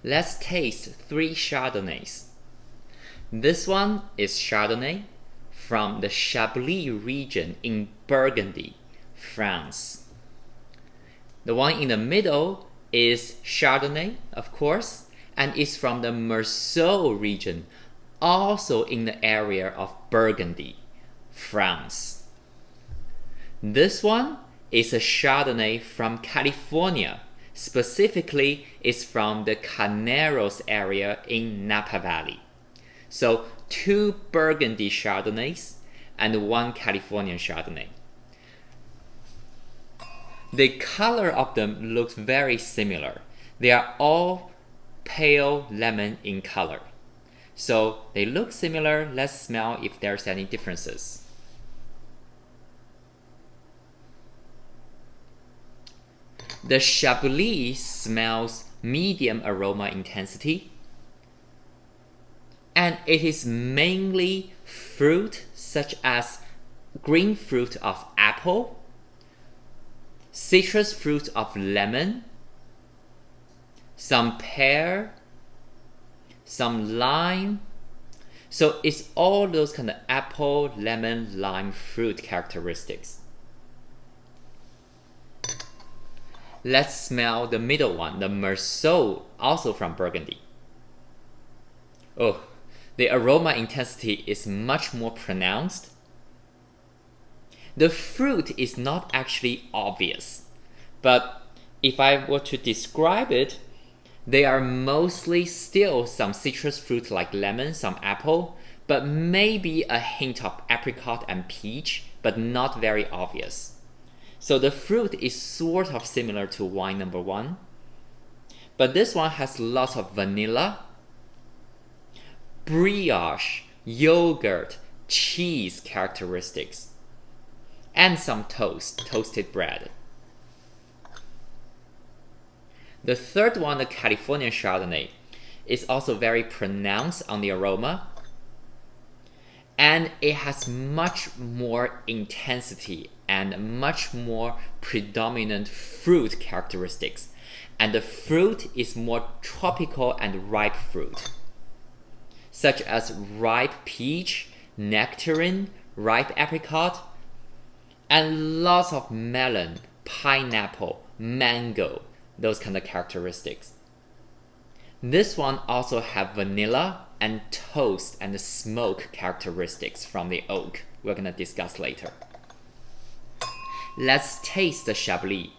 Let's taste 3 Chardonnays. This one is Chardonnay from the Chablis region in Burgundy, France. The one in the middle is Chardonnay, of course, and is from the Meursault region, also in the area of Burgundy, France. This one is a Chardonnay from California. Specifically, it's from the Carneros area in Napa Valley. So 2 Burgundy Chardonnays and 1 Californian Chardonnay. The color of them looks very similar. They are all pale lemon in color. So they look similar. Let's smell if there's any differences. The Chablis smells medium aroma intensity, and it is mainly fruit such as green fruit of apple, citrus fruit of lemon, some pear, some lime. So it's all those kind of apple, lemon, lime fruit characteristics. Let's smell the middle one, the Meursault, also from Burgundy. Oh, the aroma intensity is much more pronounced. The fruit is not actually obvious, but if I were to describe it, they are mostly still some citrus fruit like lemon, some apple, but maybe a hint of apricot and peach, but not very obvious. So the fruit is sort of similar to wine number 1, but this one has lots of vanilla, brioche, yogurt, cheese characteristics, and some toasted bread. The third one, the Californian Chardonnay, is also very pronounced on the aroma, and it has much more intensity and much more predominant fruit characteristics. And the fruit is more tropical and ripe fruit, such as ripe peach, nectarine, ripe apricot, and lots of melon, pineapple, mango, those kind of characteristics. This one also have vanilla and toast and smoke characteristics from the oak. We're gonna discuss later. Let's taste the Chablis.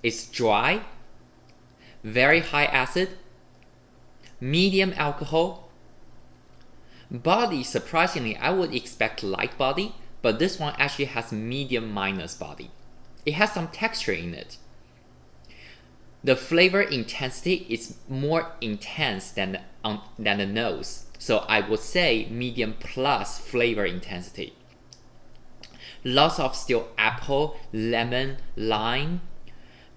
It's dry, very high acid, medium alcohol. Body, surprisingly, I would expect light body, but this one actually has medium minus body. It has some texture in it. The flavor intensity is more intense than the nose, so I would say medium plus flavor intensity. Lots of still apple, lemon, lime,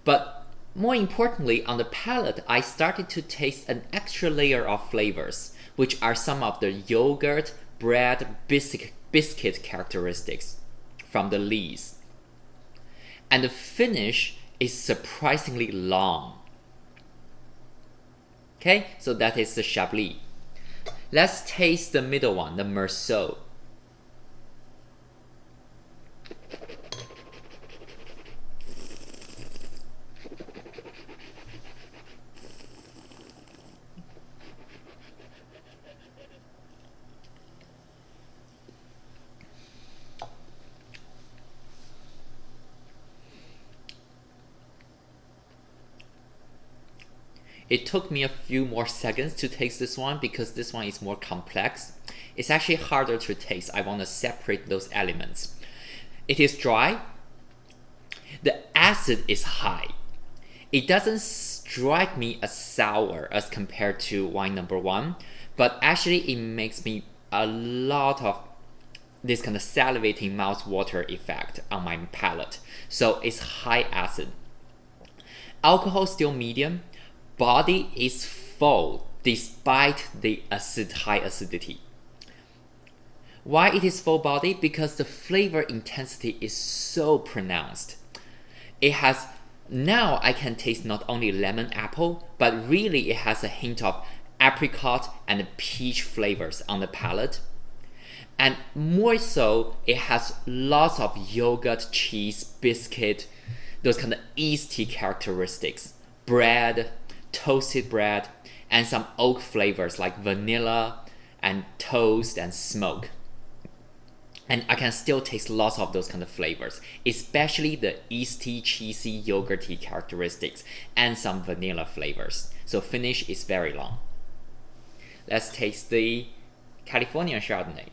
but more importantly, on the palate, I started to taste an extra layer of flavors, which are some of the yogurt, bread, biscuit characteristics from the lees. And the finish is surprisingly long. Okay, so that is the Chablis. Let's taste the middle one, the Meursault. It took me a few more seconds to taste this one because this one is more complex. It's actually harder to taste. I want to separate those elements. It is dry. The acid is high. It doesn't strike me as sour as compared to wine number 1, but actually it makes me a lot of this kind of salivating mouthwater effect on my palate. So it's high acid. Alcohol still medium. body is full despite the high acidity. Why it is full body? Because the flavor intensity is so pronounced. It has, now I can taste not only lemon apple, but really it has a hint of apricot and peach flavors on the palate. And more so, it has lots of yogurt, cheese, biscuit, those kind of yeasty characteristics, bread, toasted bread, and some oak flavors like vanilla and toast and smoke. And I can still taste lots of those kind of flavors, especially the yeasty, cheesy, yogurty characteristics and some vanilla flavors. So finish is very long. Let's taste the California Chardonnay.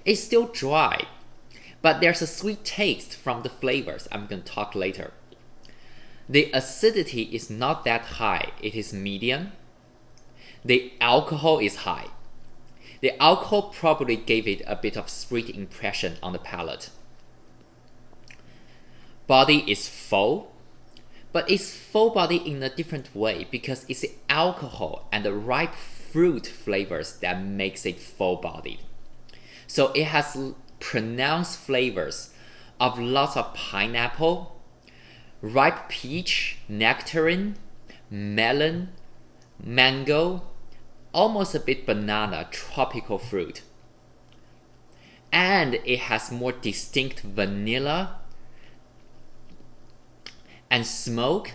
It's still dry, but there's a sweet taste from the flavors. I'm going to talk later. The acidity is not that high, it is medium. The alcohol is high. The alcohol probably gave it a bit of sweet impression on the palate. Body is full, but it's full body in a different way because it's the alcohol and the ripe fruit flavors that makes it full bodied. So it has pronounced flavors of lots of pineapple, ripe peach, nectarine, melon, mango, almost a bit banana, tropical fruit. And it has more distinct vanilla and smoke.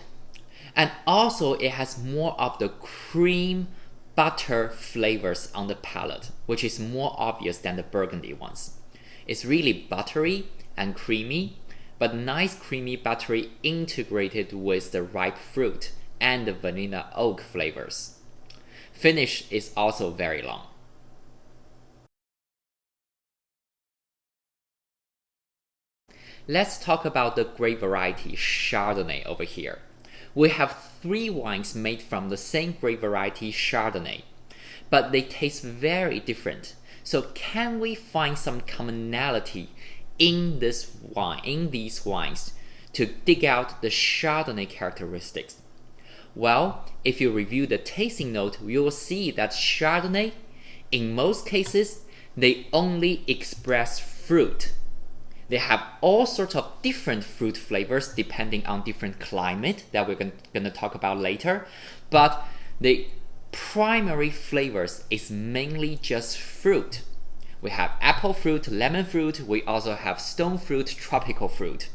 And also it has more of the cream butter flavors on the palate, which is more obvious than the Burgundy ones. It's really buttery and creamy, but nice creamy buttery integrated with the ripe fruit and the vanilla oak flavors. Finish is also very long. Let's talk about the grape variety Chardonnay over here. We have 3 wines made from the same grape variety Chardonnay, but they taste very different. So can we find some commonality in these wines to dig out the Chardonnay characteristics? Well, if you review the tasting note, you will see that Chardonnay, in most cases, they only express fruit. They have all sorts of different fruit flavors depending on different climate that we're going to talk about later. But the primary flavors is mainly just fruit. We have apple fruit, lemon fruit, we also have stone fruit, tropical fruit.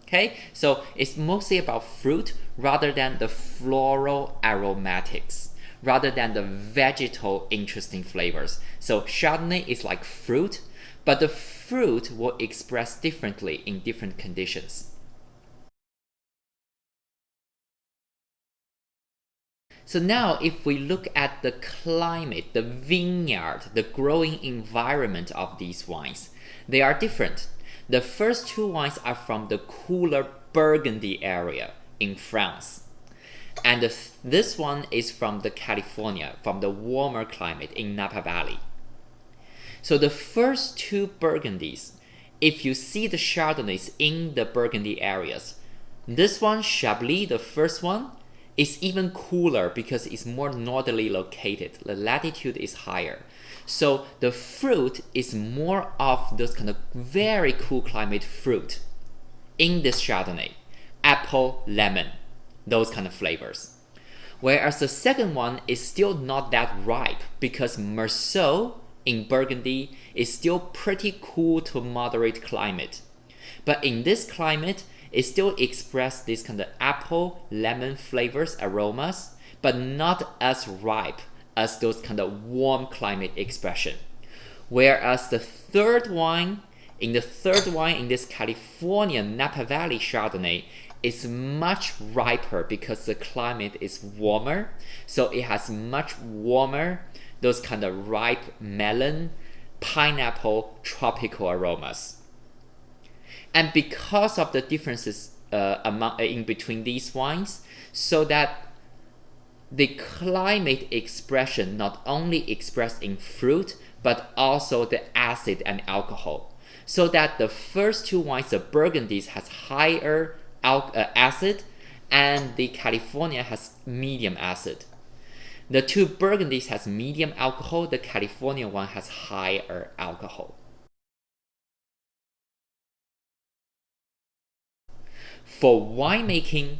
Okay, so it's mostly about fruit rather than the floral aromatics, rather than the vegetal interesting flavors. So Chardonnay is like fruit, but the fruit will express differently in different conditions. So now if we look at the climate, the vineyard, the growing environment of these wines, they are different. The first 2 wines are from the cooler Burgundy area in France. And this one is from the California, from the warmer climate in Napa Valley. So the first 2 Burgundies, if you see the Chardonnays in the Burgundy areas, this one, Chablis, the first one, is even cooler because it's more northerly located. The latitude is higher. So the fruit is more of those kind of very cool climate fruit in this Chardonnay. Apple, lemon, those kind of flavors. Whereas the second one is still not that ripe because Meursault in Burgundy is still pretty cool to moderate climate. But in this climate, it still expresses this kind of apple, lemon flavors, aromas, but not as ripe as those kind of warm climate expression. Whereas the third wine in this California Napa Valley Chardonnay is much riper because the climate is warmer. So it has much warmer, those kind of ripe melon, pineapple, tropical aromas. And because of the differences in between these wines, so that the climate expression not only expressed in fruit, but also the acid and alcohol. So that the first two wines, the Burgundies, has higher acid, and the California has medium acid. The two Burgundies has medium alcohol, the California one has higher alcohol. For winemaking,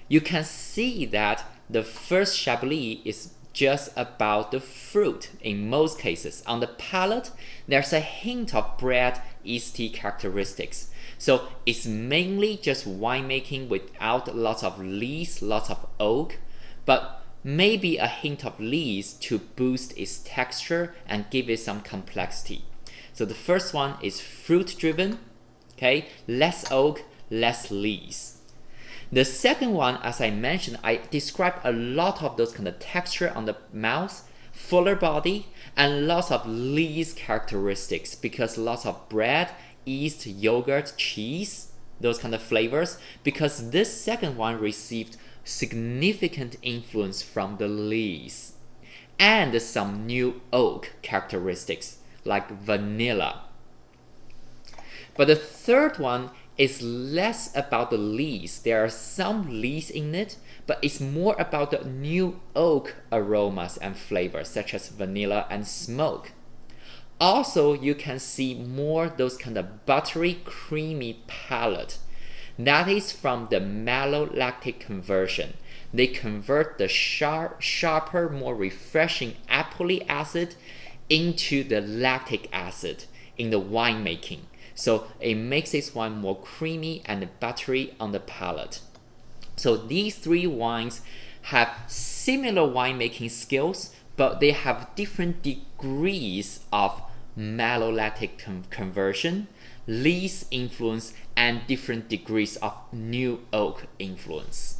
you can see that the first Chablis is just about the fruit in most cases. On the palate, there's a hint of bread yeasty characteristics. So it's mainly just winemaking without lots of lees, lots of oak, but maybe a hint of lees to boost its texture and give it some complexity. So the first one is fruit driven, okay, less oak, less lees. The second one, as I mentioned, I described a lot of those kind of texture on the mouth, fuller body, and lots of lees characteristics because lots of bread, yeast, yogurt, cheese, those kind of flavors, because this second one received significant influence from the lees and some new oak characteristics like vanilla. But the third one is less about the lees. There are some lees in it, but it's more about the new oak aromas and flavors such as vanilla and smoke. Also, you can see more those kind of buttery, creamy palate. That is from the malolactic conversion. They convert the sharper, more refreshing appley acid into the lactic acid in the winemaking. So it makes this wine more creamy and buttery on the palate. So these three wines have similar winemaking skills, but they have different degrees of malolactic conversion, lees influence, and different degrees of new oak influence.